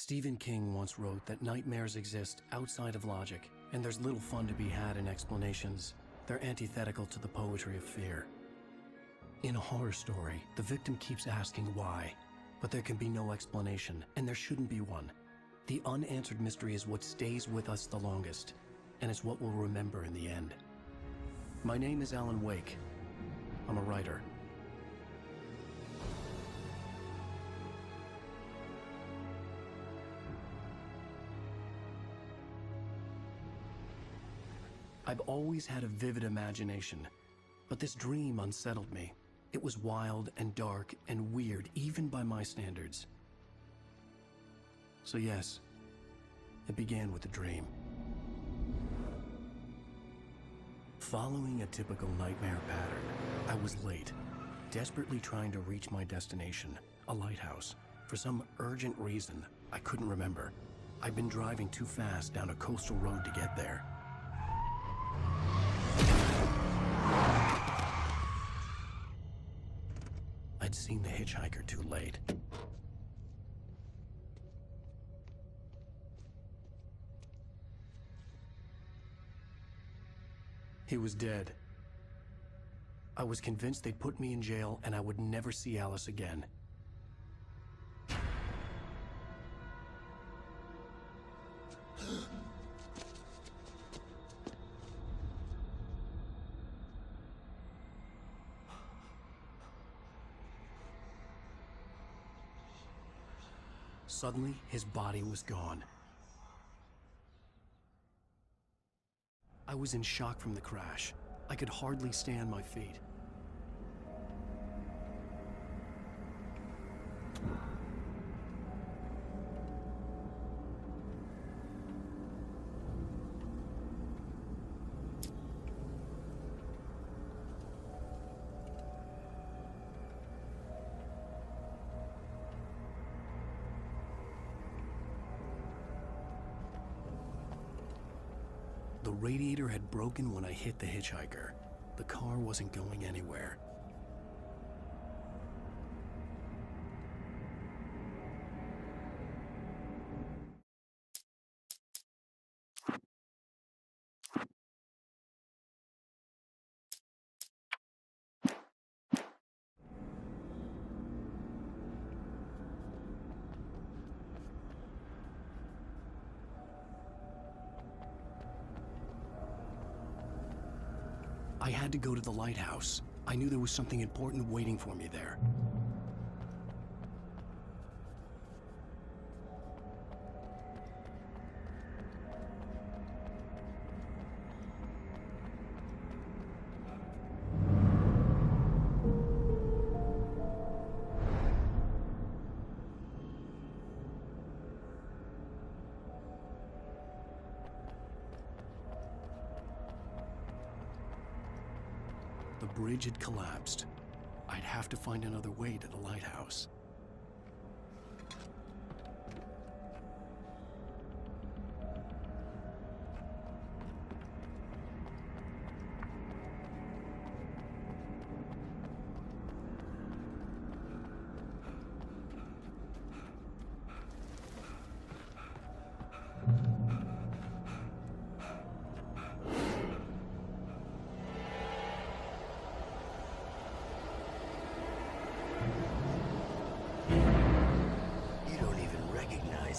Stephen King once wrote that nightmares exist outside of logic, and there's little fun to be had in explanations. They're antithetical to the poetry of fear. In a horror story, the victim keeps asking why, but there can be no explanation, and there shouldn't be one. The unanswered mystery is what stays with us the longest, and it's what we'll remember in the end. My name is Alan Wake. I'm a writer. I've always had a vivid imagination, but this dream unsettled me. It was wild and dark and weird, even by my standards. So yes, it began with a dream. Following a typical nightmare pattern, I was late, desperately trying to reach my destination, a lighthouse. For some urgent reason, I couldn't remember. I'd been driving too fast down a coastal road to get there. I'd seen the hitchhiker too late. He was dead. I was convinced they'd put me in jail and I would never see Alice again. Suddenly, his body was gone. I was in shock from the crash. I could hardly stay on my feet. The radiator had broken when I hit the hitchhiker. The car wasn't going anywhere. I had to go to the lighthouse. I knew there was something important waiting for me there. The bridge had collapsed. I'd have to find another way to the lighthouse.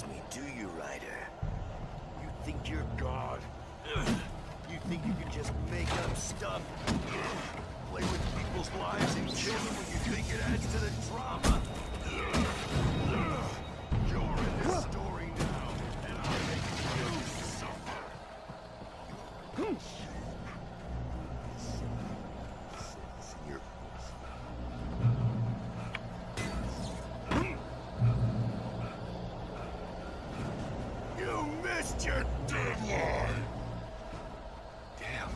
Me, do you, Ryder? You think you're God? You think you can just make up stuff? Play with people's lives and kill them when you think it adds to the drama? You're in this story now, and I'll make you suffer. Missed your deadline! Damn.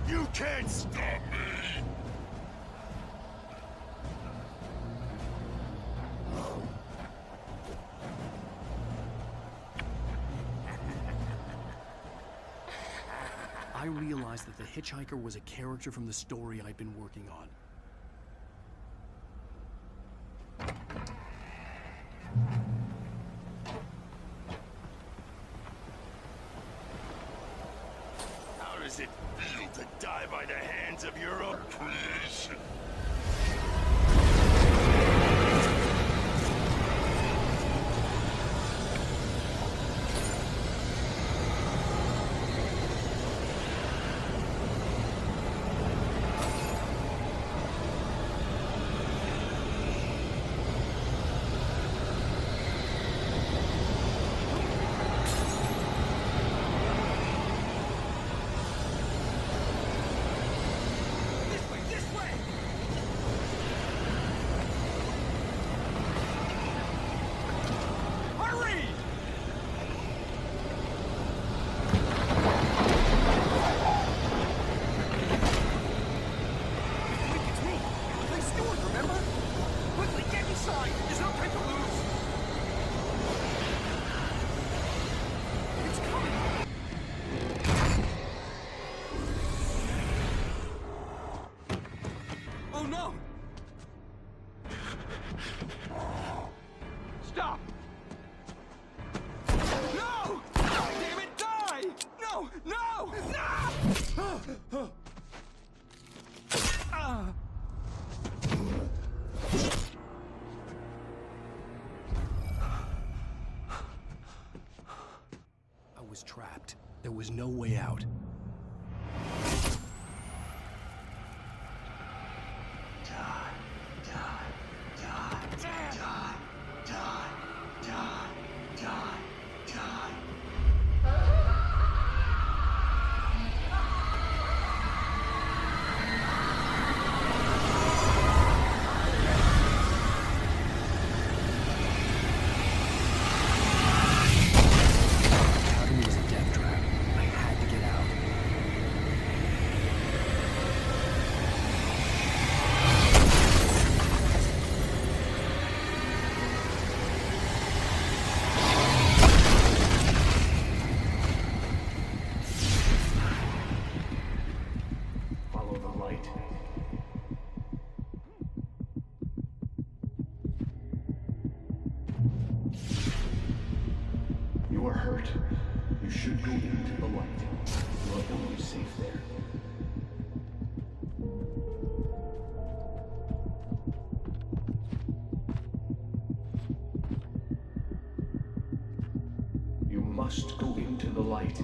You can't stop me! I realized that the hitchhiker was a character from the story I'd been working on. does it feel to die by the hands of your own creation? Oh no! Stop! No! Damn it, die! No! No! No! I was trapped. There was no way out. Cabin was a death trap. I had to get out. Follow the light. You are hurt. You should go into the light. You are only safe there. You must go into the light.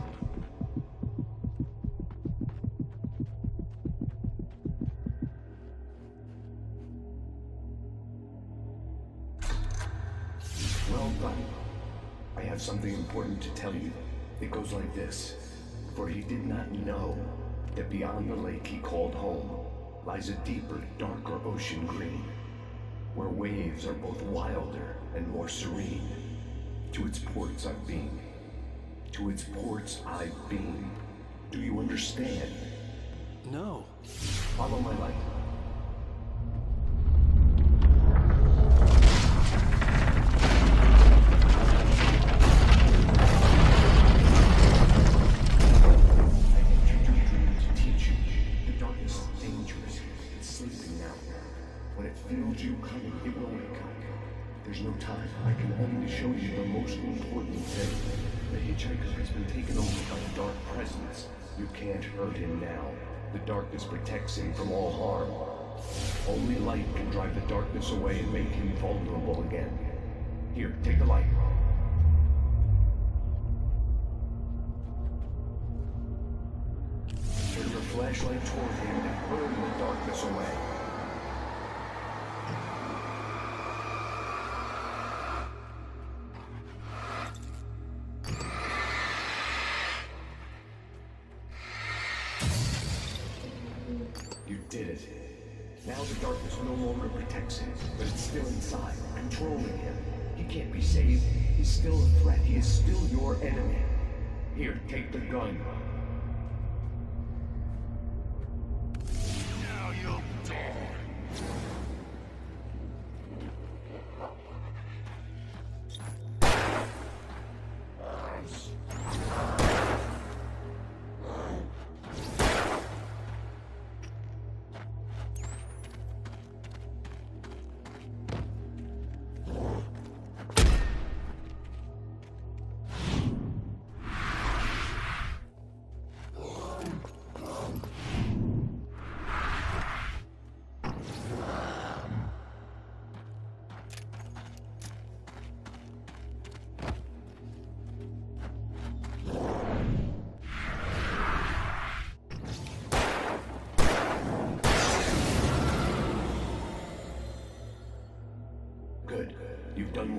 Well done. I have something important to tell you. It goes like this. For he did not know that beyond the lake he called home lies a deeper, darker ocean green, where waves are both wilder and more serene. To its ports I've been. To its ports I've been. Do you understand? No. Follow my light. When it feels you coming, it will wake up. There's no time. I can only show you the most important thing. The hitchhiker has been taken over by a dark presence. You can't hurt him now. The darkness protects him from all harm. Only light can drive the darkness away and make him vulnerable again. Here, take the light. Turn your flashlight toward him and burn the darkness away. You did it. Now the darkness no longer protects him, but it's still inside, controlling him. He can't be saved. He's still a threat. He is still your enemy. Here, take the gun. Now you'll die.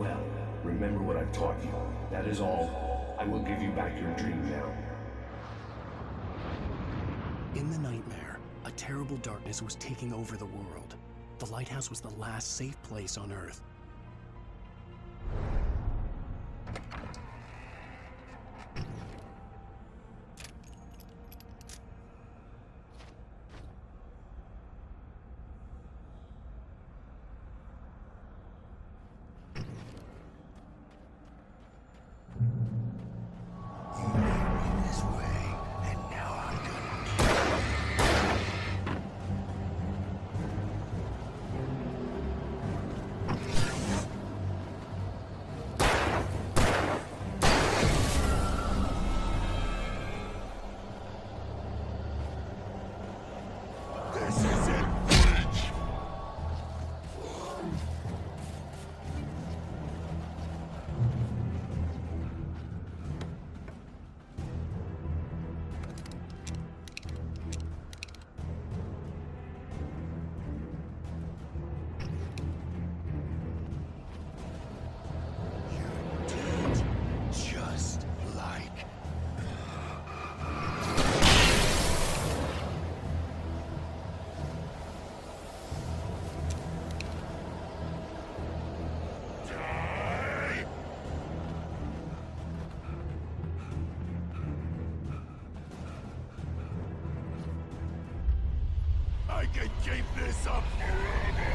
well. Remember what I've taught you. That is all. I will give you back your dream now. In the nightmare, a terrible darkness was taking over the world. The lighthouse was the last safe place on Earth. This way, and now I'm gonna... This is it, Bridge! You did just like... Die! I can keep this up forever!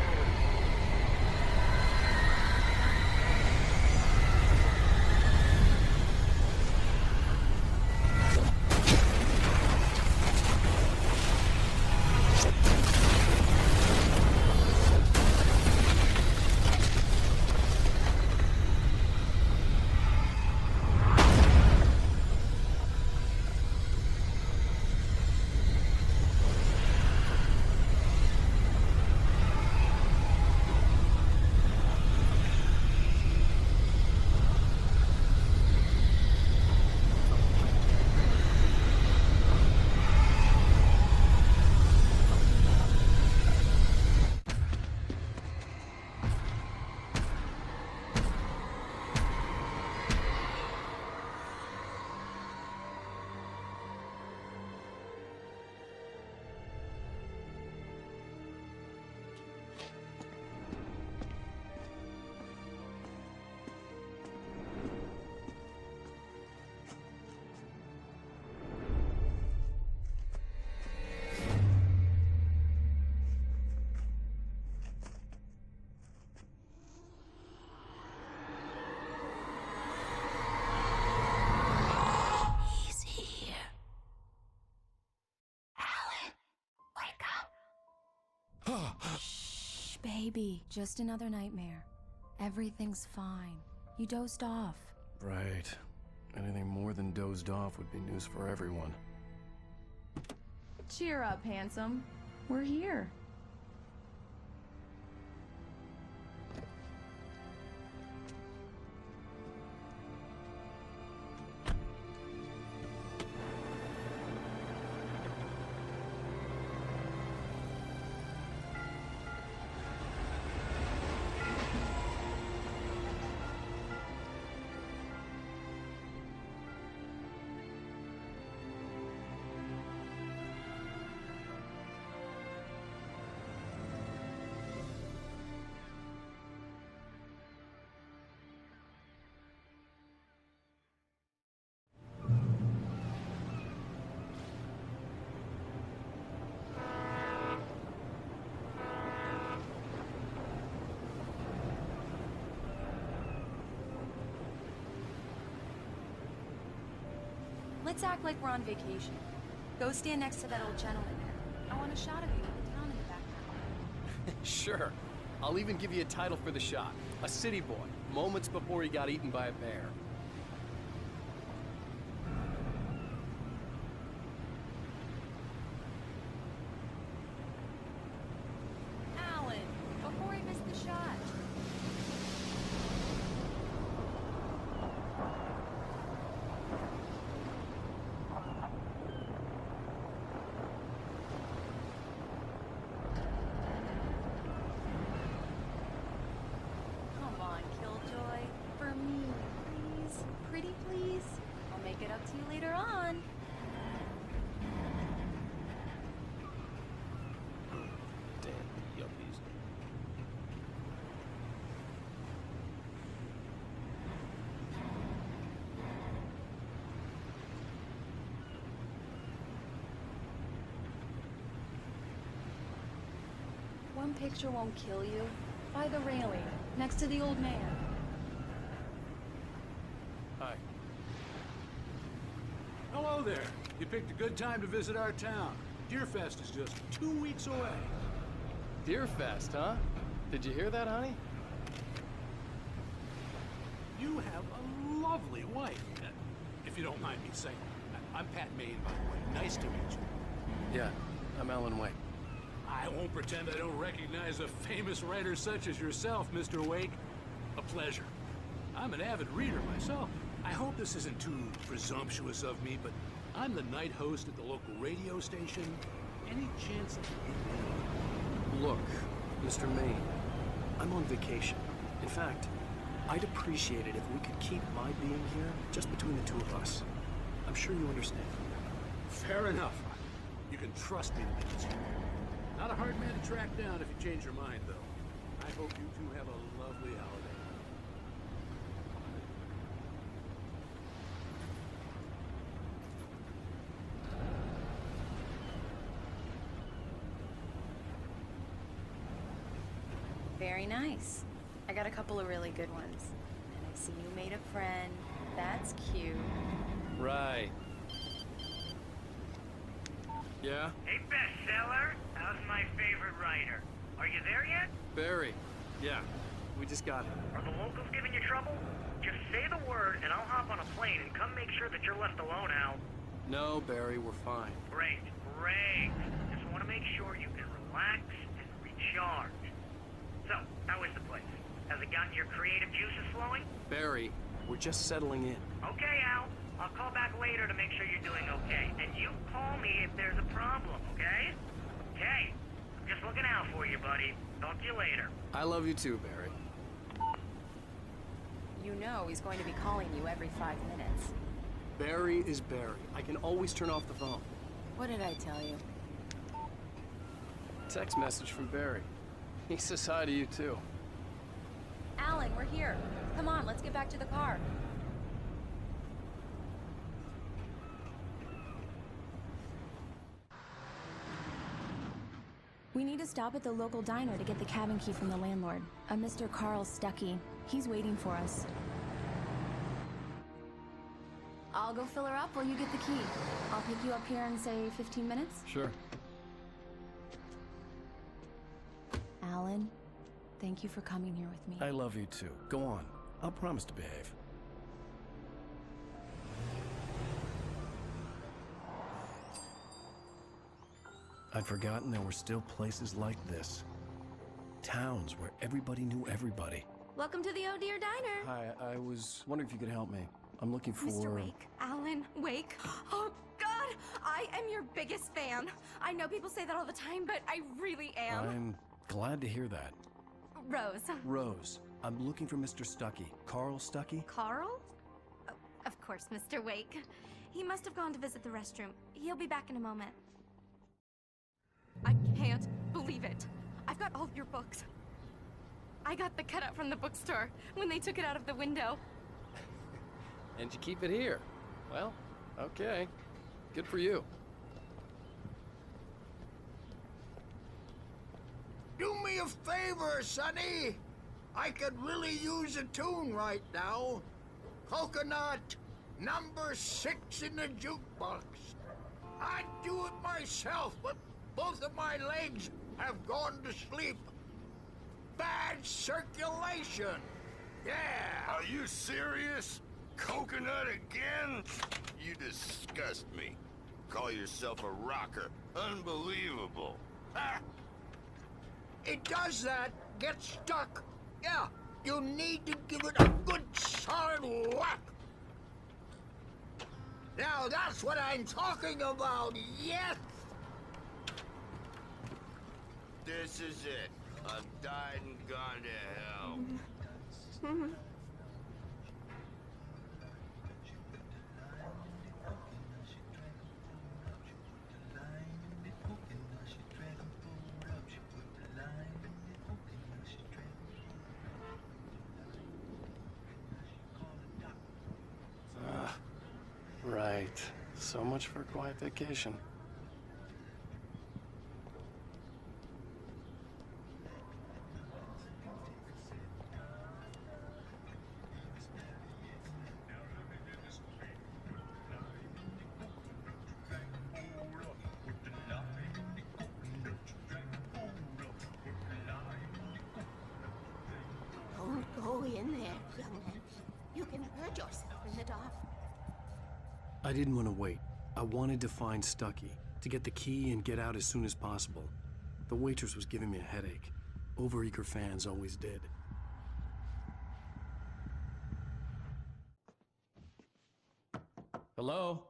He's here. Alan, wake up. Shh, baby. Just another nightmare. Everything's fine. You dozed off. Right. Anything more than dozed off would be news for everyone. Cheer up, handsome. We're here. Let's act like we're on vacation. Go stand next to that old gentleman there. I want a shot of you with the town in the background. Sure. I'll even give you a title for the shot. A city boy, moments before he got eaten by a bear. Alan, before he missed the shot. Come on, Killjoy. Some picture won't kill you. By the railing, next to the old man. Hi. Hello there. You picked a good time to visit our town. Deerfest is just 2 weeks away. Deerfest, huh? Did you hear that, honey? You have a lovely wife, if you don't mind me saying. I'm Pat Maine, by the way. Nice to meet you. Yeah, I'm Alan Wake. I won't pretend I don't recognize a famous writer such as yourself, Mr. Wake. A pleasure. I'm an avid reader myself. I hope this isn't too presumptuous of me, but I'm the night host at the local radio station. Any chance I can get in? Look, Mr. Maine, I'm on vacation. In fact, I'd appreciate it if we could keep my being here just between the two of us. I'm sure you understand. Fair enough. You can trust me to make this work. Not a hard man to track down if you change your mind, though. I hope you two have a lovely holiday. Very nice. I got a couple of really good ones. And I see you made a friend. That's cute. Right. Yeah? Hey, bestseller. How's my favorite writer? Are you there yet? Barry. Yeah, we just got here. Are the locals giving you trouble? Just say the word and I'll hop on a plane and come make sure that you're left alone, Al. No, Barry, we're fine. Great, great. Just want to make sure you can relax and recharge. So, how is the place? Has it gotten your creative juices flowing? Barry, we're just settling in. Okay, Al. I'll call back later to make sure you're doing okay. And you call me if there's a problem, okay? Okay. I'm just looking out for you, buddy. Talk to you later. I love you too, Barry. You know he's going to be calling you every 5 minutes. Barry is Barry. I can always turn off the phone. What did I tell you? Text message from Barry. He says hi to you too. Alan, we're here. Come on, let's get back to the car. We need to stop at the local diner to get the cabin key from the landlord, a Mr. Carl Stuckey. He's waiting for us. I'll go fill her up while you get the key. I'll pick you up here in, say, 15 minutes? Sure. Alan, thank you for coming here with me. I love you too. Go on. I'll promise to behave. I'd forgotten there were still places like this. Towns where everybody knew everybody. Welcome to the Oh Dear Diner. Hi, I was wondering if you could help me. I'm looking for... Mr. Wake. Alan Wake. Oh, God! I am your biggest fan. I know people say that all the time, but I really am. I'm glad to hear that. Rose. Rose, I'm looking for Mr. Stuckey. Carl Stuckey? Carl? Oh, of course, Mr. Wake. He must have gone to visit the restroom. He'll be back in a moment. I can't believe it. I've got all of your books. I got the cutout from the bookstore when they took it out of the window. And you keep it here. Well, okay. Good for you. Do me a favor, Sonny. I could really use a tune right now. Coconut, number 6 in the jukebox. I'd do it myself, but both of my legs have gone to sleep. Bad circulation. Yeah. Are you serious? Coconut again? You disgust me. Call yourself a rocker. Unbelievable. Ha! It does that. Get stuck. Yeah, you need to give it a good solid whack. Now that's what I'm talking about, yes! This is it. I'm died and gone to hell. Right. So much for a quiet vacation. go in there, young man. You can hurt yourself in the dark. I didn't want to wait. I wanted to find Stucky, to get the key and get out as soon as possible. The waitress was giving me a headache. Overeager fans always did. Hello?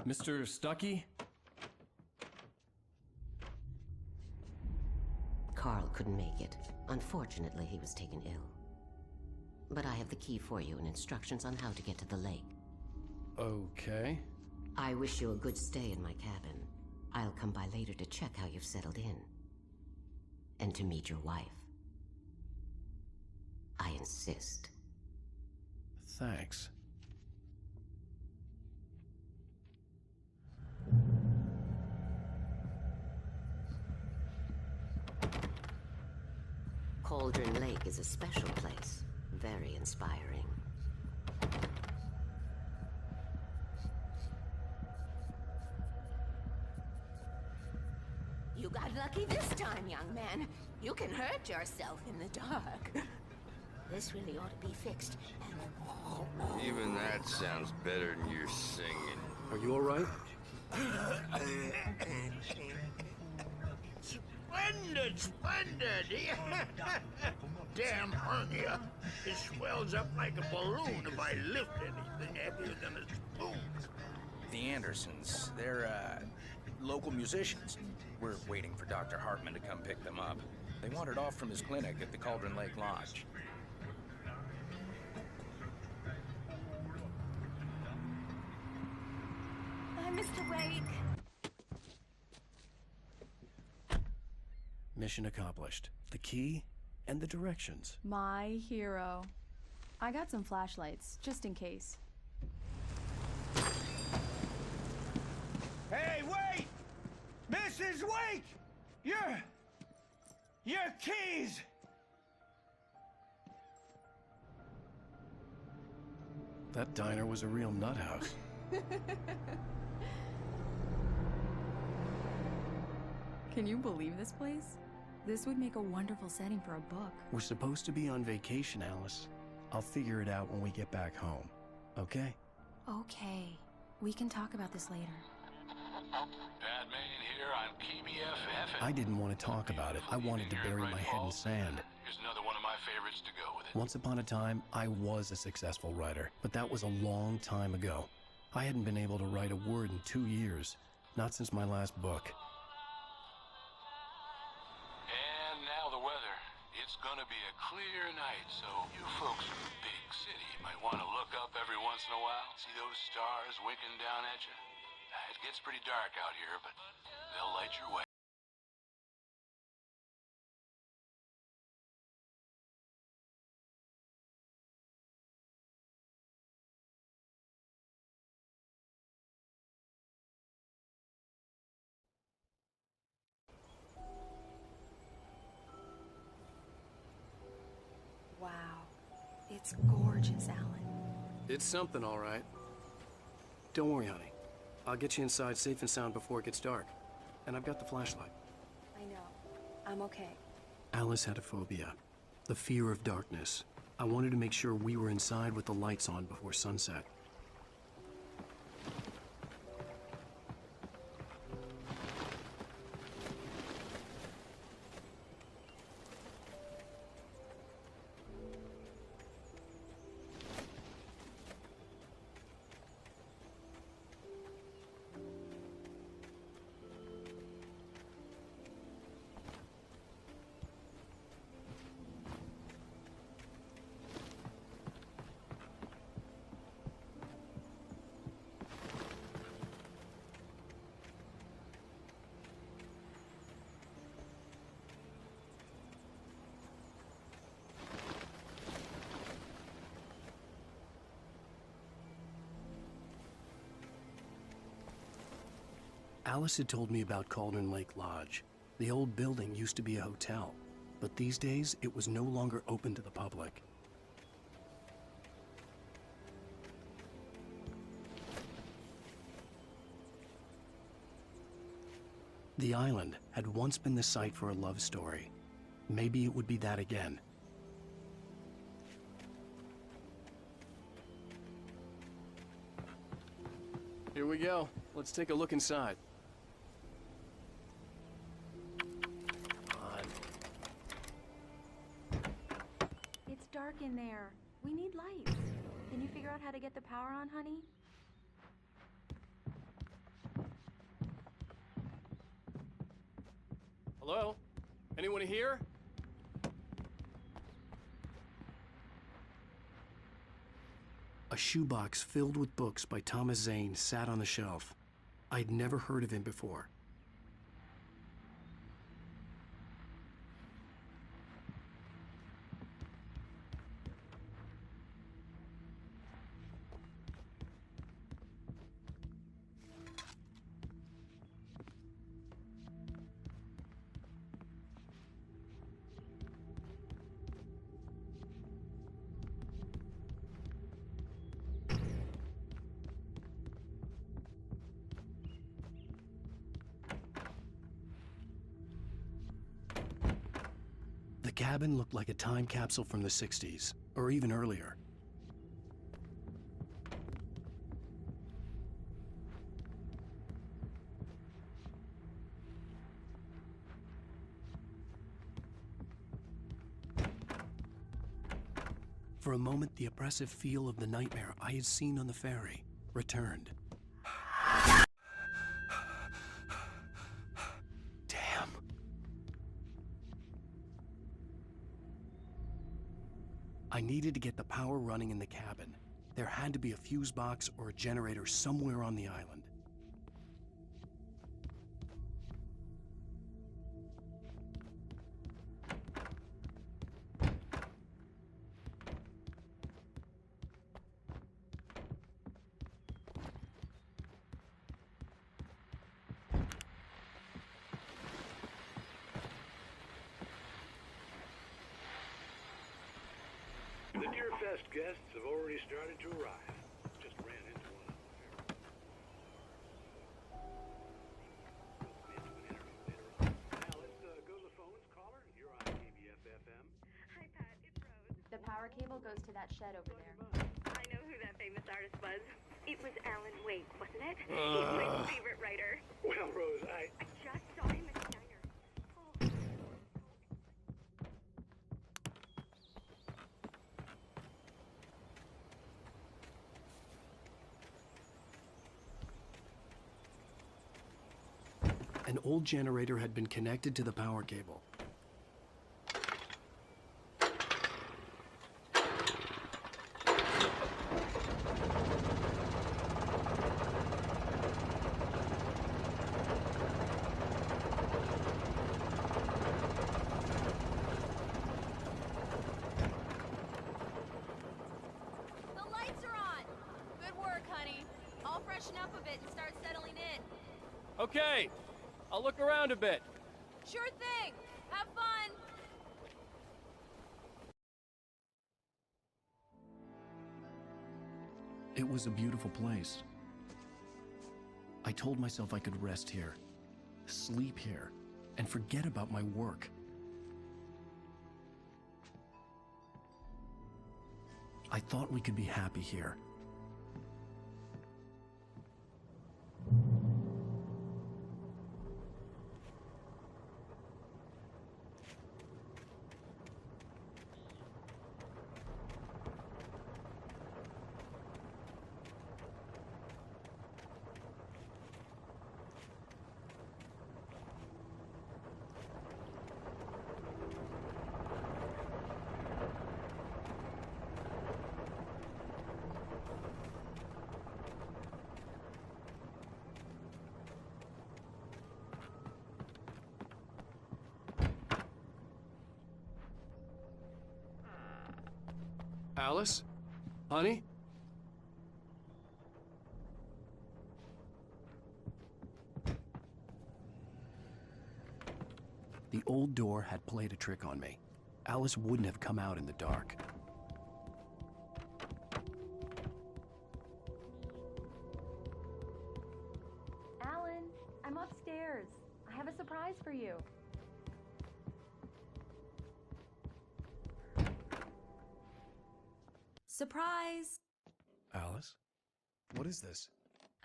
Mr. Stucky? Carl couldn't make it. Unfortunately, he was taken ill. But I have the key for you and instructions on how to get to the lake. Okay. I wish you a good stay in my cabin. I'll come by later to check how you've settled in. And to meet your wife. I insist. Thanks. Cauldron Lake is a special place. Very inspiring. You got lucky this time, young man. You can hurt yourself in the dark. This really ought to be fixed. Even that sounds better than your singing. Are you all right? Splendid, splendid! Damn hernia. It swells up like a balloon if I lift anything heavier than a spoon. The Andersons, they're, local musicians. We're waiting for Dr. Hartman to come pick them up. They wandered off from his clinic at the Cauldron Lake Lodge. Bye, Mr. Wake. Mission accomplished. The key and the directions. My hero. I got some flashlights, just in case. Hey, wait! Mrs. Wake! Your keys! That diner was a real nut house. Can you believe this place? This would make a wonderful setting for a book. We're supposed to be on vacation, Alice. I'll figure it out when we get back home. Okay? Okay. We can talk about this later. Bad man here on KBFF. I didn't want to talk about it. I wanted to bury my head in sand. Here's another one of my favorites to go with it. Once upon a time, I was a successful writer, but that was a long time ago. I hadn't been able to write a word in 2 years, not since my last book. And now the weather. It's gonna be a clear night, so you folks in the big city might want to look up every once in a while. See those stars winking down at you? It gets pretty dark out here, but they'll light your way. Wow. It's gorgeous, Alan. It's something, all right. Don't worry, honey. I'll get you inside safe and sound before it gets dark. And I've got the flashlight. I know. I'm okay. Alice had a phobia. The fear of darkness. I wanted to make sure we were inside with the lights on before sunset. Alice had told me about Cauldron Lake Lodge. The old building used to be a hotel, but these days it was no longer open to the public. The island had once been the site for a love story. maybe it would be that again. Here we go. Let's take a look inside. It's dark in there. We need lights. Can you figure out how to get the power on, honey? Hello? Anyone here? A shoebox filled with books by Thomas Zane sat on the shelf. I'd never heard of him before. The cabin looked like a time capsule from the 60s, or even earlier. For a moment, the oppressive feel of the nightmare I had seen on the ferry returned. Damn. I needed to get the power running in the cabin. There had to be a fuse box or a generator somewhere on the island. The Deerfest guests have already started to arrive. Just ran into one on the ferry. Now let's go to the phones. Caller, you're on KBF-FM. Hi, Pat. It's Rose. The power cable goes to that shed over there. I know who that famous artist was. It was Alan Wake, wasn't it? He's my favorite writer. Well, Rose, I just saw him at the diner. An old generator had been connected to the power cable. The lights are on! Good work, honey. I'll freshen up a bit and start settling in. Okay, I'll look around a bit. Sure thing! Have fun! It was a beautiful place. I told myself I could rest here, sleep here, and forget about my work. I thought we could be happy here. Alice? Honey? The old door had played a trick on me. Alice wouldn't have come out in the dark. Alan, I'm upstairs. I have a surprise for you. Surprise! Alice? What is this?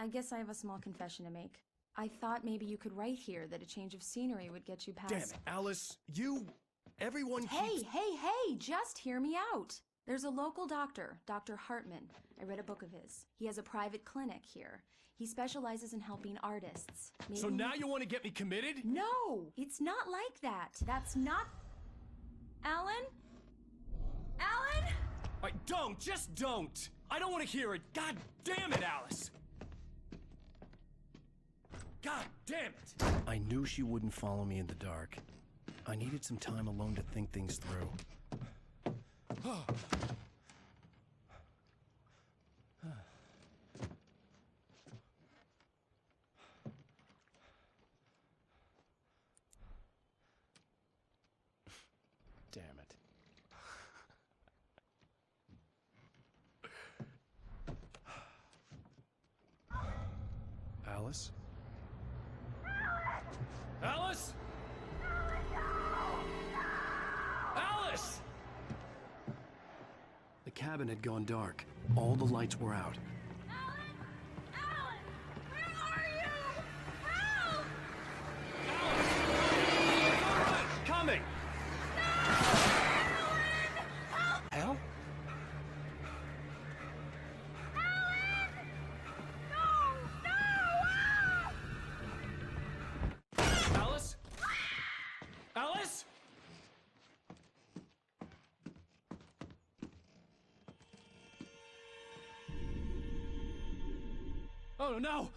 I guess I have a small confession to make. I thought maybe you could write here that a change of scenery would get you past... Damn it, Alice! Everyone Hey, just hear me out! There's a local doctor, Dr. Hartman. I read a book of his. He has a private clinic here. He specializes in helping artists. Maybe... So now you want to get me committed? No! It's not like that. That's not... Alan? Alan? Don't! Just don't! I don't want to hear it! God damn it, Alice! God damn it! I knew she wouldn't follow me in the dark. I needed some time alone to think things through. Damn it. Alice? Alice? Alice! The cabin had gone dark. All the lights were out. Coming! Hell? Alice? Alice? Oh no!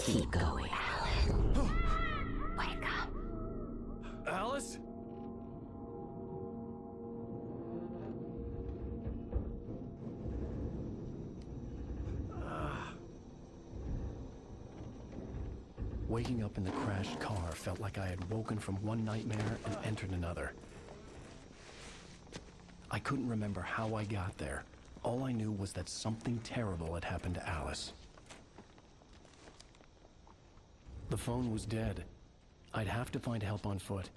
Keep going, Alan. Wake up. Alice? Waking up in the crashed car felt like I had woken from one nightmare and entered another. I couldn't remember how I got there. All I knew was that something terrible had happened to Alice. The phone was dead. I'd have to find help on foot.